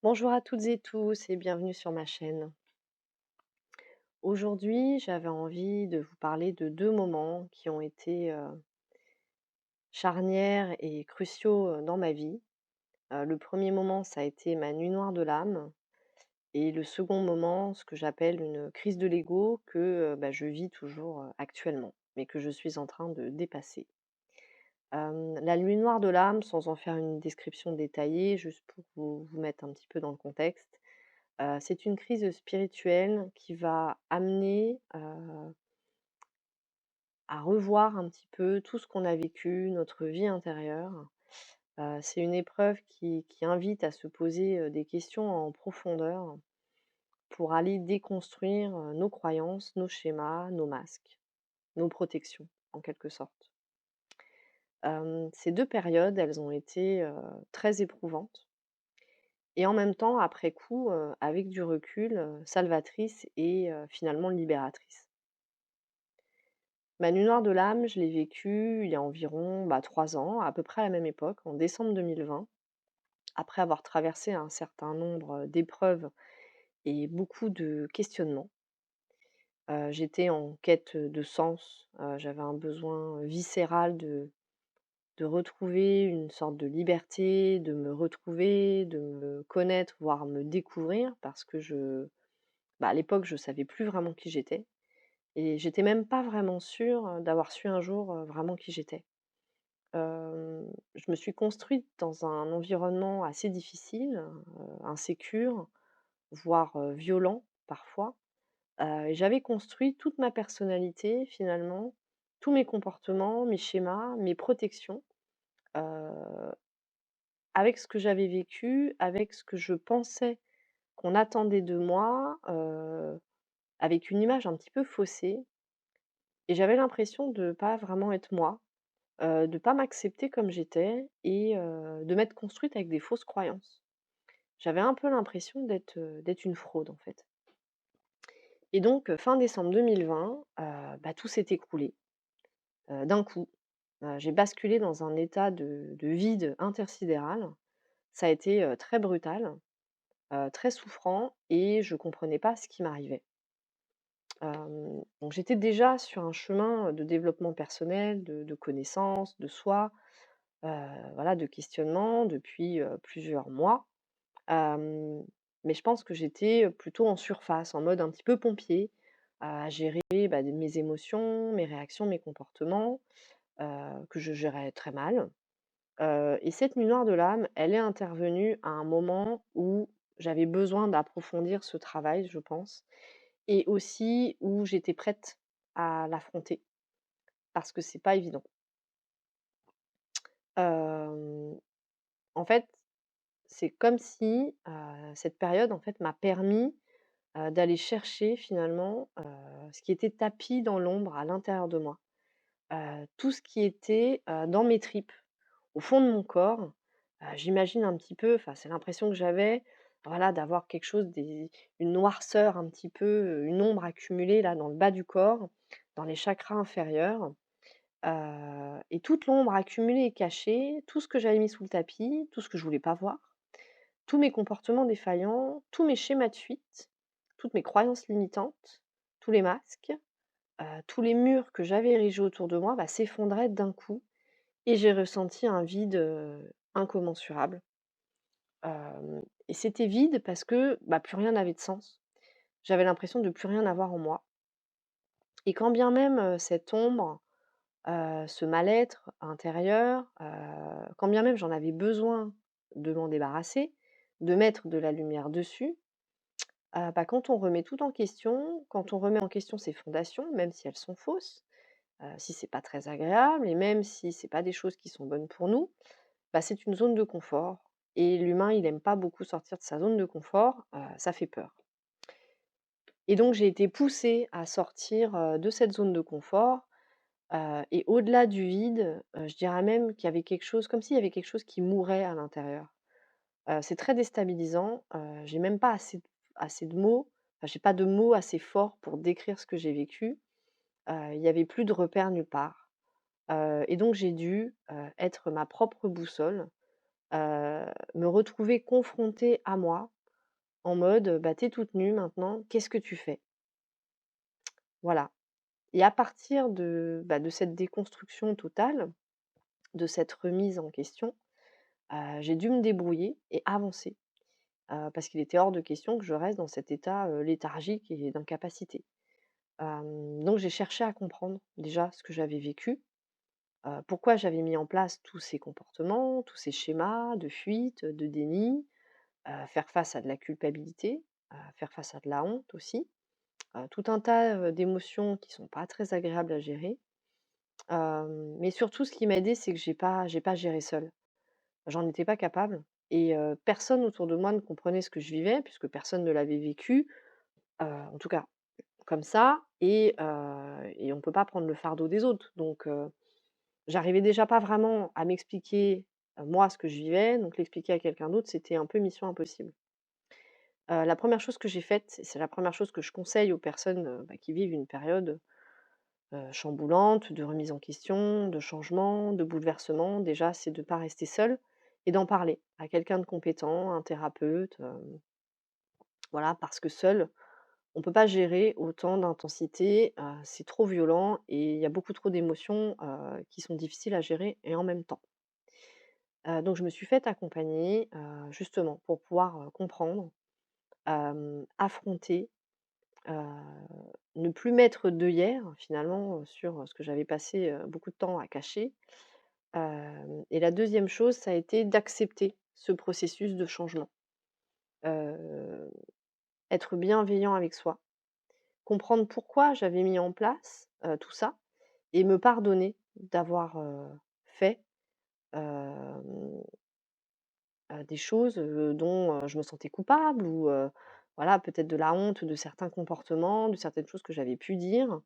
Bonjour à toutes et tous et bienvenue sur ma chaîne. Aujourd'hui, j'avais envie de vous parler de 2 moments qui ont été, charnières et cruciaux, dans ma vie. Le premier moment, ça a été ma nuit noire de l'âme et le second moment, ce que j'appelle une crise de l'ego que, je vis toujours, actuellement, mais que je suis en train de dépasser. La nuit noire de l'âme, sans en faire une description détaillée, juste pour vous mettre un petit peu dans le contexte. C'est une crise spirituelle qui va amener, à revoir un petit peu tout ce qu'on a vécu, notre vie intérieure. C'est une épreuve qui invite à se poser, des questions en profondeur pour aller déconstruire, nos croyances, nos schémas, nos masques, nos protections, en quelque sorte. Ces 2 périodes, elles ont été, très éprouvantes et en même temps, après coup, avec du recul, salvatrices et finalement libératrices. Ma nuit noire de l'âme, je l'ai vécue il y a environ, 3 ans, à peu près à la même époque, en décembre 2020, après avoir traversé un certain nombre, d'épreuves et beaucoup de questionnements. J'étais en quête, de sens, j'avais un besoin viscéral de retrouver une sorte de liberté, de me retrouver, de me connaître, voire me découvrir parce que à l'époque, je savais plus vraiment qui j'étais et j'étais même pas vraiment sûre, d'avoir su un jour, vraiment qui j'étais. Je me suis construite dans un environnement assez difficile, insécure, voire, violent parfois, et j'avais construit toute ma personnalité finalement, tous mes comportements, mes schémas, mes protections, heu, avec ce que j'avais vécu, avec ce que je pensais qu'on attendait de moi, avec une image un petit peu faussée et j'avais l'impression de pas vraiment être moi, de pas m'accepter comme j'étais et de m'être construite avec des fausses croyances. J'avais un peu l'impression d'être une fraude, en fait. Et donc, fin décembre 2020, tout s'est écroulé, d'un coup. J'ai basculé dans un état de vide intersidéral. Ça a été, très brutal, très souffrant et je comprenais pas ce qui m'arrivait. Donc j'étais déjà sur un chemin, de développement personnel, de connaissance de soi, heu, voilà, de questionnement depuis, plusieurs mois. Hem, mais je pense que j'étais, plutôt en surface, en mode un petit peu pompier, à gérer, mes émotions, mes réactions, mes comportements, que je gérais très mal. Et cette nuit noire de l'âme, elle est intervenue à un moment où j'avais besoin d'approfondir ce travail, je pense et aussi où j'étais prête à l'affronter parce que c'est pas évident. Hem, En fait, c'est comme si, cette période, en fait, m'a permis d'aller chercher finalement, ce qui était tapi dans l'ombre à l'intérieur de moi. Tout ce qui était, dans mes tripes, au fond de mon corps. J'imagine un petit peu, enfin, c'est l'impression que j'avais, voilà, d'avoir quelque chose une noirceur un petit peu, une ombre accumulée là dans le bas du corps, dans les chakras inférieurs, et toute l'ombre accumulée et cachée, tout ce que j'avais mis sous le tapis, tout ce que je voulais pas voir, tous mes comportements défaillants, tous mes schémas de fuite, toutes mes croyances limitantes, tous les masques, tous les murs que j'avais érigés autour de moi, s'effondraient d'un coup et j'ai ressenti un vide, incommensurable. Et c'était vide parce que, plus rien n'avait de sens. J'avais l'impression de plus rien avoir en moi et quand bien même, cette ombre, ce mal-être intérieur, quand bien même j'en avais besoin de m'en débarrasser, de mettre de la lumière dessus. Quand on remet tout en question, quand on remet en question ses fondations, même si elles sont fausses, si c'est pas très agréable et même si c'est pas des choses qui sont bonnes pour nous, c'est une zone de confort et l'humain, il aime pas beaucoup sortir de sa zone de confort, ça fait peur. Et donc j'ai été poussée à sortir, de cette zone de confort, et au-delà du vide, je dirais même qu'il y avait quelque chose comme s'il y avait quelque chose qui mourait à l'intérieur. C'est très déstabilisant, j'ai même pas assez de mots, enfin j'ai pas de mots assez forts pour décrire ce que j'ai vécu. Il y avait plus de repères nulle part, et donc j'ai dû, être ma propre boussole, me retrouver confrontée à moi, en mode, «Bah, tu toute nue maintenant, qu'est-ce que tu fais?» Voilà. Et à partir de cette déconstruction totale, de cette remise en question, j'ai dû me débrouiller et avancer, parce qu'il était hors de question que je reste dans cet état, léthargique et d'incapacité. Donc j'ai cherché à comprendre déjà ce que j'avais vécu, pourquoi j'avais mis en place tous ces comportements, tous ces schémas de fuite, de déni, faire face à de la culpabilité, faire face à de la honte aussi, tout un tas, d'émotions qui sont pas très agréables à gérer. Mais surtout ce qui m'a aidée, c'est que j'ai pas géré seule. J'en étais pas capable et personne autour de moi ne comprenait ce que je vivais puisque personne ne l'avait vécu, en tout cas comme ça et on peut pas prendre le fardeau des autres. Donc j'arrivais déjà pas vraiment à m'expliquer, moi, ce que je vivais, donc l'expliquer à quelqu'un d'autre, c'était un peu mission impossible. La première chose que j'ai faite, et c'est la première chose que je conseille aux personnes, qui vivent une période, chamboulante, de remise en question, de changement, de bouleversement, déjà, c'est de ne pas rester seule et d'en parler à quelqu'un de compétent, un thérapeute, voilà, parce que seul, on peut pas gérer autant d'intensité, c'est trop violent et il y a beaucoup trop d'émotions, qui sont difficiles à gérer et en même temps. Donc je me suis faite accompagner, justement pour pouvoir, comprendre, affronter, heu, ne plus mettre d'œillères finalement, sur, ce que j'avais passé, beaucoup de temps à cacher. Et la deuxième chose, ça a été d'accepter ce processus de changement. Heu, Être bienveillant avec soi, comprendre pourquoi j'avais mis en place, tout ça et me pardonner d'avoir, fait, hem, des choses, dont, je me sentais coupable ou, voilà, peut-être de la honte de certains comportements, de certaines choses que j'avais pu dire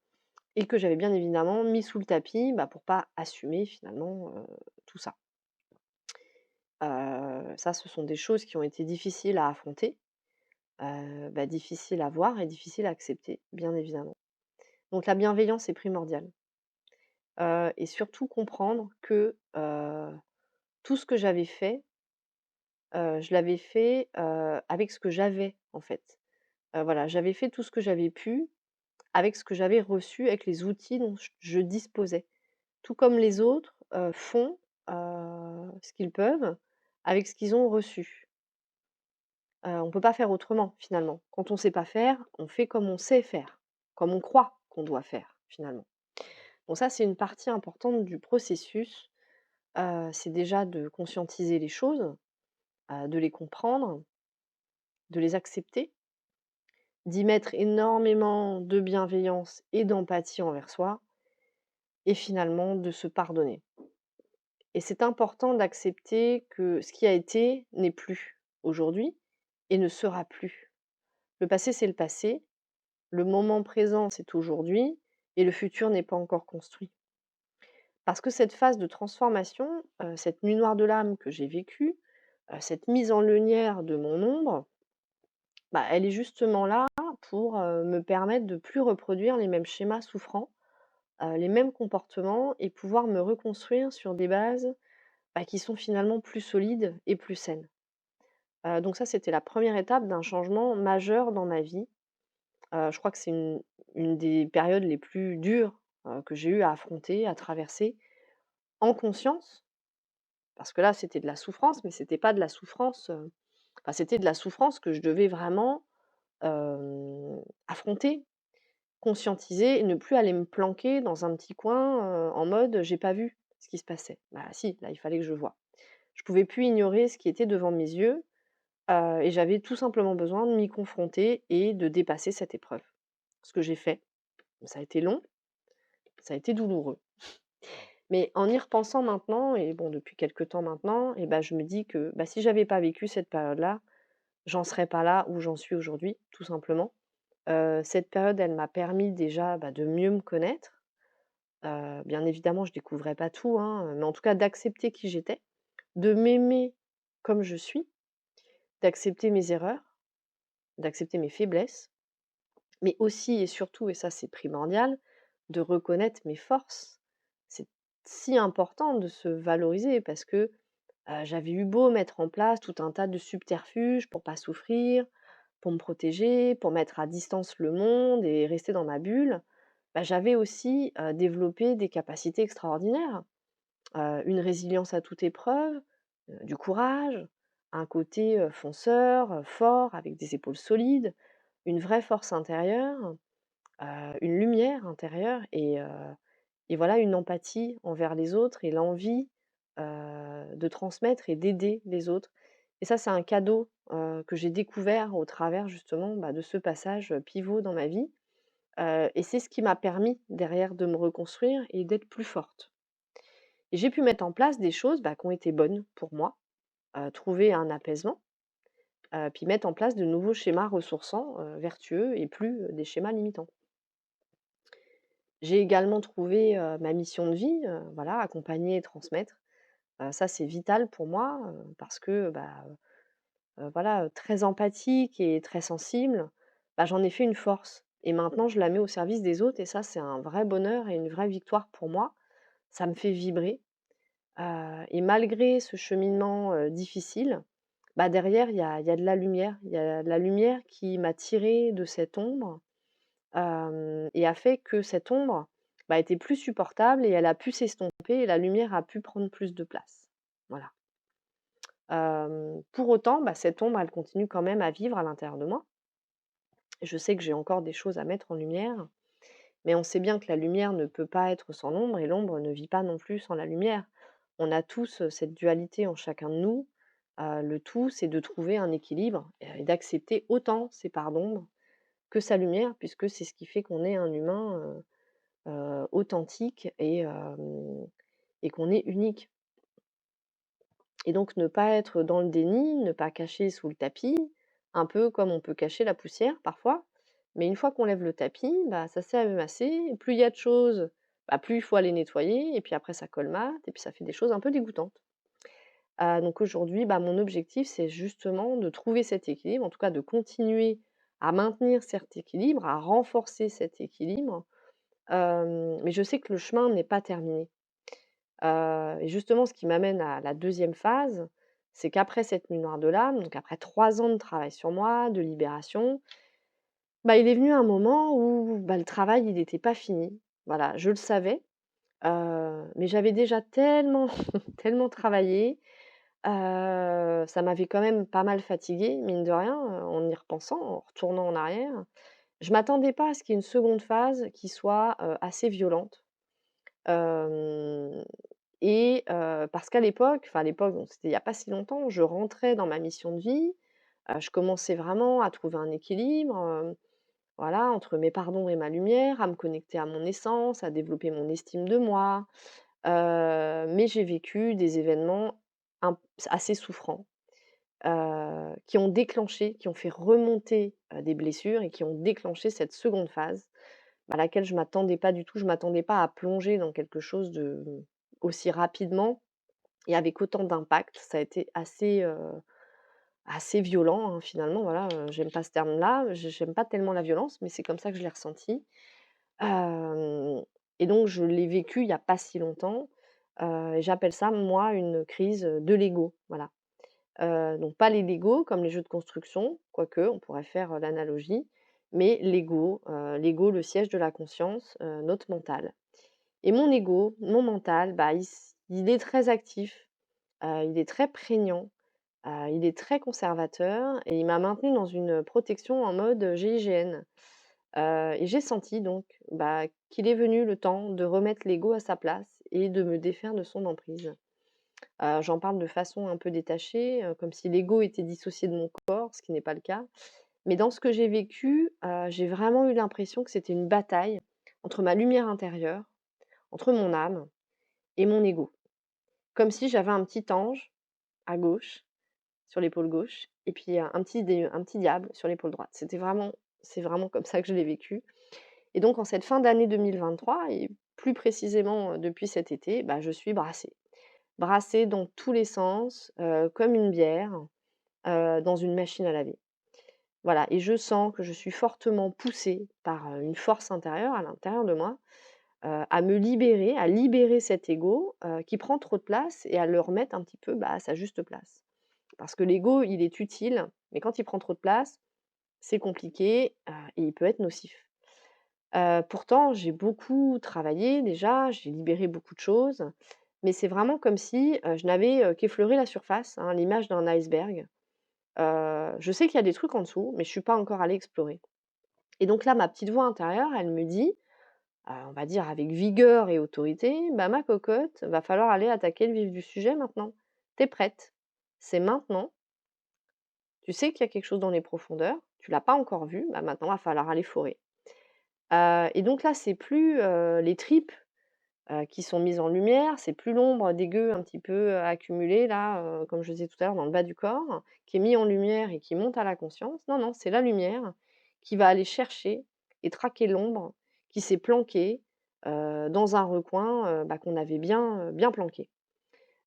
et que j'avais bien évidemment mis sous le tapis, pour pas assumer finalement, tout ça. Ça, ce sont des choses qui ont été difficiles à affronter, difficiles à voir et difficiles à accepter, bien évidemment. Donc la bienveillance est primordiale, et surtout comprendre que, tout ce que j'avais fait, je l'avais fait, avec ce que j'avais, en fait. Voilà, j'avais fait tout ce que j'avais pu avec ce que j'avais reçu, avec les outils dont je disposais. Tout comme les autres, font, ce qu'ils peuvent avec ce qu'ils ont reçu. On ne peut pas faire autrement, finalement. Quand on ne sait pas faire, on fait comme on sait faire, comme on croit qu'on doit faire, finalement. Donc ça, c'est une partie importante du processus, c'est déjà de conscientiser les choses, de les comprendre, de les accepter, d'y mettre énormément de bienveillance et d'empathie envers soi et finalement de se pardonner. Et c'est important d'accepter que ce qui a été n'est plus aujourd'hui et ne sera plus. Le passé, c'est le passé. Le moment présent, c'est aujourd'hui et le futur n'est pas encore construit. Parce que cette phase de transformation, cette nuit noire de l'âme que j'ai vécue, cette mise en lumière de mon ombre, elle est justement là pour, me permettre de plus reproduire les mêmes schémas souffrants, les mêmes comportements et pouvoir me reconstruire sur des bases, qui sont finalement plus solides et plus saines. Donc ça, c'était la première étape d'un changement majeur dans ma vie. Je crois que c'est une des périodes les plus dures, que j'ai eu à affronter, à traverser, en conscience, parce que là, c'était de la souffrance, mais c'était pas de la souffrance, c'était de la souffrance que je devais vraiment, affronter, conscientiser et ne plus aller me planquer dans un petit coin, en mode: «J'ai pas vu ce qui se passait». Bah si, là, il fallait que je voie. Je pouvais plus ignorer ce qui était devant mes yeux, et j'avais tout simplement besoin de m'y confronter et de dépasser cette épreuve. Ce que j'ai fait. Ça a été long, ça a été douloureux. Mais en y repensant maintenant et bon depuis quelque temps maintenant et je me dis que, si j'avais pas vécu cette période-là, j'en serais pas là où j'en suis aujourd'hui, tout simplement. Cette période, elle m'a permis déjà, de mieux me connaître. Bien évidemment, je découvrais pas tout, hein, mais en tout cas d'accepter qui j'étais, de m'aimer comme je suis, d'accepter mes erreurs, d'accepter mes faiblesses, mais aussi et surtout, et ça c'est primordial, de reconnaître mes forces. C'est si important de se valoriser parce que, j'avais eu beau mettre en place tout un tas de subterfuges pour pas souffrir, pour me protéger, pour mettre à distance le monde et rester dans ma bulle, bah, j'avais aussi, développé des capacités extraordinaires. Une résilience à toute épreuve, du courage, un côté, fonceur, fort, avec des épaules solides, une vraie force intérieure, une lumière intérieure et voilà une empathie envers les autres et l'envie, de transmettre et d'aider les autres et ça, c'est un cadeau, que j'ai découvert au travers justement, bah, de ce passage, pivot dans ma vie, et c'est ce qui m'a permis derrière de me reconstruire et d'être plus forte. Et j'ai pu mettre en place des choses, bah, qui ont été bonnes pour moi, trouver un apaisement, puis mettre en place de nouveaux schémas ressourçants, vertueux et plus, des schémas limitants. J'ai également trouvé, ma mission de vie, voilà, accompagner et transmettre. Ça, c'est vital pour moi, parce que, bah, voilà, très empathique et très sensible, bah, j'en ai fait une force et maintenant je la mets au service des autres et ça, c'est un vrai bonheur et une vraie victoire pour moi. Ça me fait vibrer, et malgré ce cheminement, difficile, bah, derrière, il y a de la lumière. Il y a de la lumière qui m'a tirée de cette ombre, et a fait que cette ombre, bah, était plus supportable et elle a pu s'estomper et la lumière a pu prendre plus de place. Voilà. Pour autant, bah, cette ombre, elle continue quand même à vivre à l'intérieur de moi. Je sais que j'ai encore des choses à mettre en lumière, mais on sait bien que la lumière ne peut pas être sans l'ombre et l'ombre ne vit pas non plus sans la lumière. On a tous, cette dualité en chacun de nous. Le tout, c'est de trouver un équilibre et d'accepter autant ses parts d'ombre que sa lumière, puisque c'est ce qui fait qu'on est un humain, authentique et qu'on est unique. Et donc ne pas être dans le déni, ne pas cacher sous le tapis, un peu comme on peut cacher la poussière parfois. Mais une fois qu'on lève le tapis, bah, ça s'est amassé et plus il y a de choses, bah, plus il faut aller nettoyer et puis après ça colmate et puis ça fait des choses un peu dégoûtantes. Donc aujourd'hui, bah, mon objectif, c'est justement de trouver cet équilibre, en tout cas de continuer à maintenir cet équilibre, à renforcer cet équilibre, mais je sais que le chemin n'est pas terminé. Et justement, ce qui m'amène à la deuxième phase, c'est qu'après cette nuit noire de l'âme, donc après 3 ans de travail sur moi, de libération, bah, il est venu un moment où, bah, le travail, il n'était pas fini. Voilà, je le savais, mais j'avais déjà tellement tellement travaillé, ça m'avait quand même pas mal fatiguée, mine de rien, en y repensant, en retournant en arrière. Je m'attendais pas à ce qu'il y ait une seconde phase qui soit, assez violente. Hem parce qu'à l'époque, enfin à l'époque, donc c'était il y a pas si longtemps, je rentrais dans ma mission de vie, je commençais vraiment à trouver un équilibre, voilà, entre mes pardons et ma lumière, à me connecter à mon essence, à développer mon estime de moi, mais j'ai vécu des événements assez souffrants, qui ont déclenché, qui ont fait remonter, des blessures et qui ont déclenché cette seconde phase à laquelle je m'attendais pas du tout. Je m'attendais pas à plonger dans quelque chose de aussi rapidement et avec autant d'impact. Ça a été assez violent, hein, finalement, voilà, j'aime pas ce terme-là, j'aime pas tellement la violence, mais c'est comme ça que je l'ai ressenti. Hem et donc je l'ai vécu il y a pas si longtemps, et j'appelle ça, moi, une crise, de l'ego, voilà. Donc pas les Legos comme les jeux de construction, quoique on pourrait faire, l'analogie, mais l'ego, le siège de la conscience, notre mental. Et mon ego, mon mental, bah, il est très actif, il est très prégnant, il est très conservateur et il m'a maintenue dans une protection en mode, GIGN. Et j'ai senti donc, bah, qu'il est venu le temps de remettre l'ego à sa place et de me défaire de son emprise. J'en parle de façon un peu détachée, comme si l'ego était dissocié de mon corps, ce qui n'est pas le cas. Mais dans ce que j'ai vécu, j'ai vraiment eu l'impression que c'était une bataille entre ma lumière intérieure, entre mon âme et mon ego. Comme si j'avais un petit ange à gauche, sur l'épaule gauche et puis un petit diable sur l'épaule droite. C'est vraiment comme ça que je l'ai vécu et donc en cette fin d'année 2023 et plus précisément, depuis cet été, bah, je suis brassée. Brassée dans tous les sens, comme une bière, dans une machine à laver. Voilà et je sens que je suis fortement poussée par, une force intérieure à l'intérieur de moi, à me libérer, à libérer cet ego, qui prend trop de place et à le remettre un petit peu, bah, à sa juste place. Parce que l'ego, il est utile, mais quand il prend trop de place, c'est compliqué, et il peut être nocif. Pourtant, j'ai beaucoup travaillé déjà, j'ai libéré beaucoup de choses, mais c'est vraiment comme si, je n'avais, qu'effleuré la surface, hein, l'image d'un iceberg. Je sais qu'il y a des trucs en dessous, mais je suis pas encore allée explorer. Et donc là, ma petite voix intérieure, elle me dit, on va dire avec vigueur et autorité: «Bah, ma cocotte, va falloir aller attaquer le vif du sujet maintenant. Tu es prête. C'est maintenant. Tu sais qu'il y a quelque chose dans les profondeurs, tu l'as pas encore vu, bah, maintenant va falloir aller forer». Et donc là, c'est plus, les tripes, qui sont mises en lumière, c'est plus l'ombre dégueu un petit peu, accumulée là, comme je disais tout à l'heure dans le bas du corps, qui est mis en lumière et qui monte à la conscience. Non, non, c'est la lumière qui va aller chercher et traquer l'ombre qui s'est planquée, dans un recoin, bah, qu'on avait bien, bien planqué.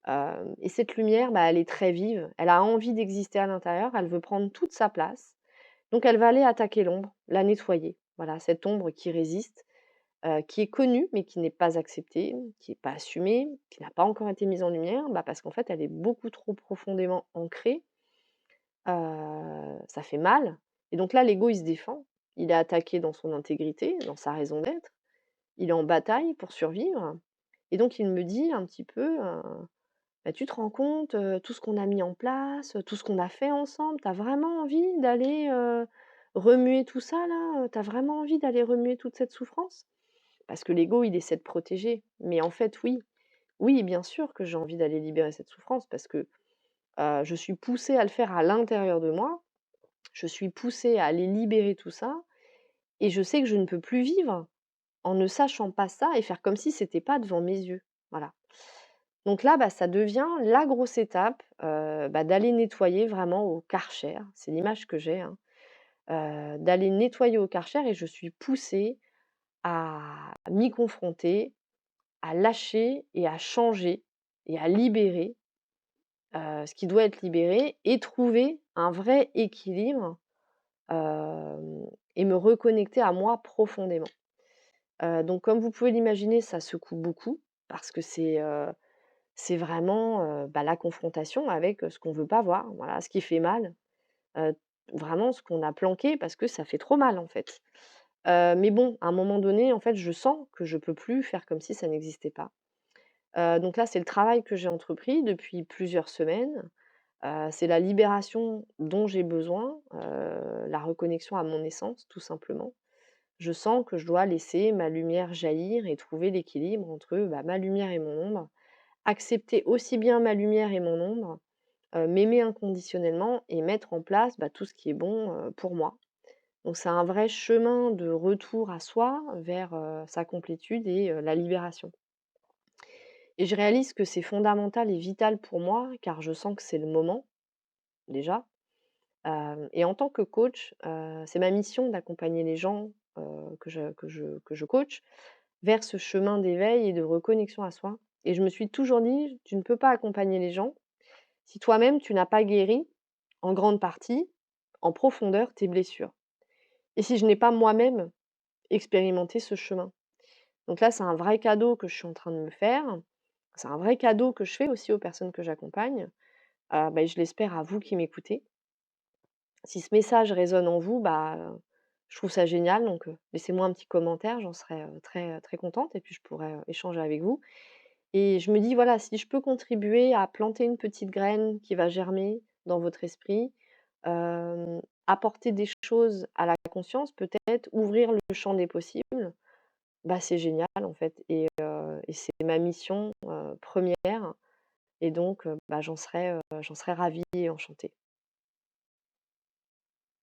Et cette lumière, bah, elle est très vive, elle a envie d'exister à l'intérieur, elle veut prendre toute sa place. Donc elle va aller attaquer l'ombre, la nettoyer. Voilà, cette ombre qui résiste, qui est connue, mais qui n'est pas acceptée, qui n'est pas assumée, qui n'a pas encore été mise en lumière, bah, parce qu'en fait, elle est beaucoup trop profondément ancrée, ça fait mal et donc là, l'ego, il se défend. Il est attaqué dans son intégrité, dans sa raison d'être. Il est en bataille pour survivre et donc il me dit un petit peu, «Bah, tu te rends compte, tout ce qu'on a mis en place, tout ce qu'on a fait ensemble, tu as vraiment envie d'aller, remuer tout ça là, tu as vraiment envie d'aller remuer toute cette souffrance?» Parce que l'ego, il essaie de protéger. Mais en fait, oui, oui, bien sûr que j'ai envie d'aller libérer cette souffrance parce que, je suis poussée à le faire à l'intérieur de moi. Je suis poussée à aller libérer tout ça et je sais que je ne peux plus vivre en ne sachant pas ça et faire comme si c'était pas devant mes yeux. Voilà. Donc là, bah, ça devient la grosse étape, bah, d'aller nettoyer vraiment au Karcher. C'est l'image que j'ai, hein, d'aller nettoyer au Karcher et je suis poussée à m'y confronter, à lâcher et à changer et à libérer, ce qui doit être libéré et trouver un vrai équilibre, et me reconnecter à moi profondément. Donc comme vous pouvez l'imaginer, ça secoue beaucoup parce que c'est vraiment, bah, la confrontation avec, ce qu'on veut pas voir, voilà, ce qui fait mal, heu, vraiment ce qu'on a planqué parce que ça fait trop mal, en fait. Mais bon, à un moment donné, en fait, je sens que je peux plus faire comme si ça n'existait pas. Donc là, c'est le travail que j'ai entrepris depuis plusieurs semaines. C'est la libération dont j'ai besoin, la reconnexion à mon essence, tout simplement. Je sens que je dois laisser ma lumière jaillir et trouver l'équilibre entre, bah, ma lumière et mon ombre. Accepter aussi bien ma lumière et mon ombre, m'aimer inconditionnellement et mettre en place, bah, tout ce qui est bon, pour moi. Donc c'est un vrai chemin de retour à soi vers, sa complétude et la libération. Et je réalise que c'est fondamental et vital pour moi, car je sens que c'est le moment, déjà. Et en tant que coach, c'est ma mission d'accompagner les gens, que je coach vers ce chemin d'éveil et de reconnexion à soi. Et je me suis toujours dit: «Tu ne peux pas accompagner les gens si toi-même tu n'as pas guéri, en grande partie, en profondeur, tes blessures et si je n'ai pas moi-même expérimenté ce chemin». Donc là, c'est un vrai cadeau que je suis en train de me faire. C'est un vrai cadeau que je fais aussi aux personnes que j'accompagne, bah, et je l'espère à vous qui m'écoutez. Si ce message résonne en vous, bah, je trouve ça génial donc laissez-moi un petit commentaire, j'en serais, très, très contente et puis je pourrais, échanger avec vous et je me dis voilà, si je peux contribuer à planter une petite graine qui va germer dans votre esprit, apporter des choses à la conscience peut-être, ouvrir le champ des possibles, bah, c'est génial en fait et c'est ma mission, 1 et donc bah, j'en serais ravie et enchantée.